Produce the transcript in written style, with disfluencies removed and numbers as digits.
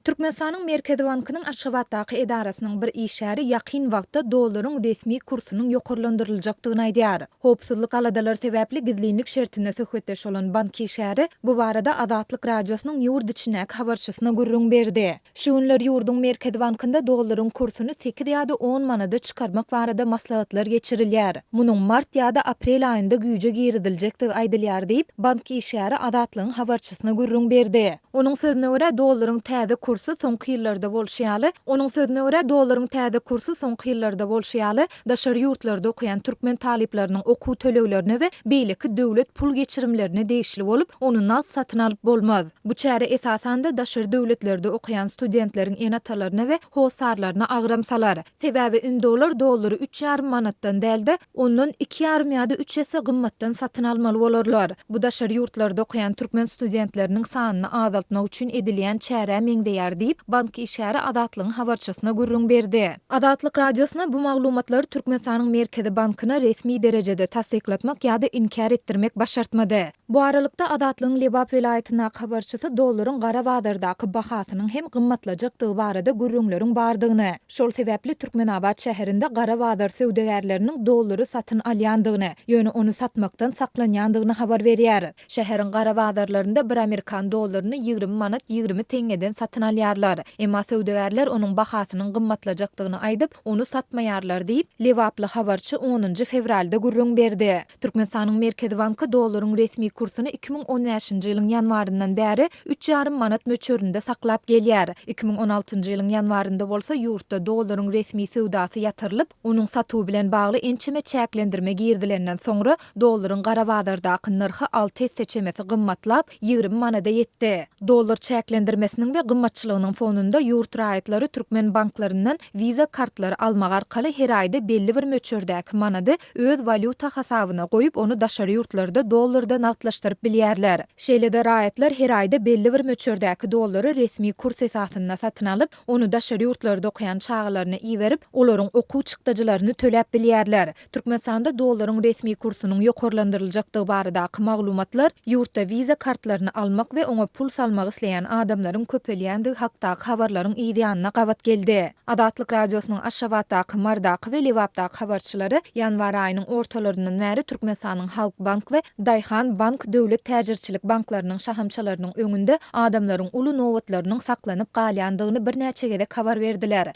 Türkmenistanyň Merkezi bankynyň Aşgabatdaky edarasynyň bir işgäri ýakyn wagtda dollaryň resmi kursunyň ýokarlandyryljakdygyny aýdýar. Howpsuzlyk aladalary sebäpli gizlinlik şertinde söhbetdeş bolan bank işgäri bu barada Azatlyk Radiosynyň ýurt içindäki habarçysyna gürrüň berdi. Şu günler ýurduň Merkezi bankynda dollaryň kursuny 8 ýa-da 10 manada çykarmak barada maslahatlar geçirilýär. Munyň mart ýa-da aprel aýynda güýje giridiljektigi aýdylýar diýip bank işgäri Azatlygyň habarçysyna gürrüň berdi. Onuň sözüne görä dollaryň täze kursu soňky ýyllarda bolşýaly, daşary ýurtlarda okuyan türkmen talipleriniň okuw töleglerine we beýleki döwlet pul geçirimlerine değişli bolup, onu nat satyn alyp bolmaz. Bu çäre esasanda daşary döwletlerde okuyan studentleriň enatalaryna we howsarlaryna agram salar. Sebäbi indi olar dollary 3,5 manatdan dälde, ondan 2,5 ýa-da 3 ýese gymmatdan satyn almaly bolarlar. Bu daşary ýurtlarda okuyan türkmen studentleriniň sanyny azaltmak üçin edilýän çäre meňdeýär diýip bank işgäri Azatlygyň habarçysyna gürrüň berdi. Azatlyk Radiosyna bu maglumatlary Türkmenistanyň Merkezi bankyna resmi derejede tasdiklatmak ýa-da inkar etdirmek başartmady. Bu aralykda Azatlygyň Lebap welaýatyna habarçysy dollaryň gara badardaky bahasynyň hem gymmatlajakdygy barada gürrüňleriň bardygyny, şol sebäpli Türkmenabad şäherinde gara badar söwdegärleriniň dollary satyn alýandygyny, ýöne onu satmakdan saklanýandygyny habar berýär. Şäheriň gara badarlarynda bir Amerikan dollaryny 20 manat 20 teňeden satyn alýarlar. Emma söwdegärler onuň bahasynyň gymmatlajakdygyny aýdyp, onu satmaýarlar diýip Lewaply habarçy 10 fevralda gürrüň berdi. Türkmenistanyň Merkezi banky dollaryň resmi kursuny 2015-nji ýylyň ýanwaryndan bäri 3,5 manat möçöründe saklap gelýär. 2016-njy ýylyň ýanwarynda bolsa ýurtda dollaryň resmi söwdasy ýatyrylyp, onuň satuwy bilen bagly ençime çäklendirme girdilenden soňra dollaryň gara badardaky narhy 6 hisse çemesi gymmatlap 20 manada ýetdi. Dollar çäklendirmesiniň we gymmatçylygynyň fonunda ýurt raýatlary türkmen banklarynyň viza kartlary almak arkaly her aýda belli bir möçördäki manady öz valyuta hasabyna goýup, onu daşary ýurtlarda dollarda natlaşdyryp bilýärler. Şeýle-de raýatlar her aýda belli bir möçördäki dollary resmi kurs esasyna satyn alyp, onu daşary ýurtlarda okuyan çağalaryna iýerip, olaryň okuw çykdyjylaryny töläp bilýärler. Türkmenistanda dollaryň resmi kursunyň ýokarlandyryljakdygy baradaky maglumatlar ýurtda viza kartlaryny almak we oňa pul salmak isleýän adamlaryň köpelýändigi hakdaky habarlaryň ýa-da gawat geldi. Azatlyk Radiosynyň Aşgabatdaky, Mardaky we Lewapdaky habarçylary ýanwar aýynyň ortalaryndan bäri Türkmenistanyň Halk Bank we Daýhan Bank döwlet täjirçilik banklarynyň şahamçalarynyň öňünde adamlaryň uly nowatlarynyň saklanyp galýandygyny bir näçe gezek habar berdiler.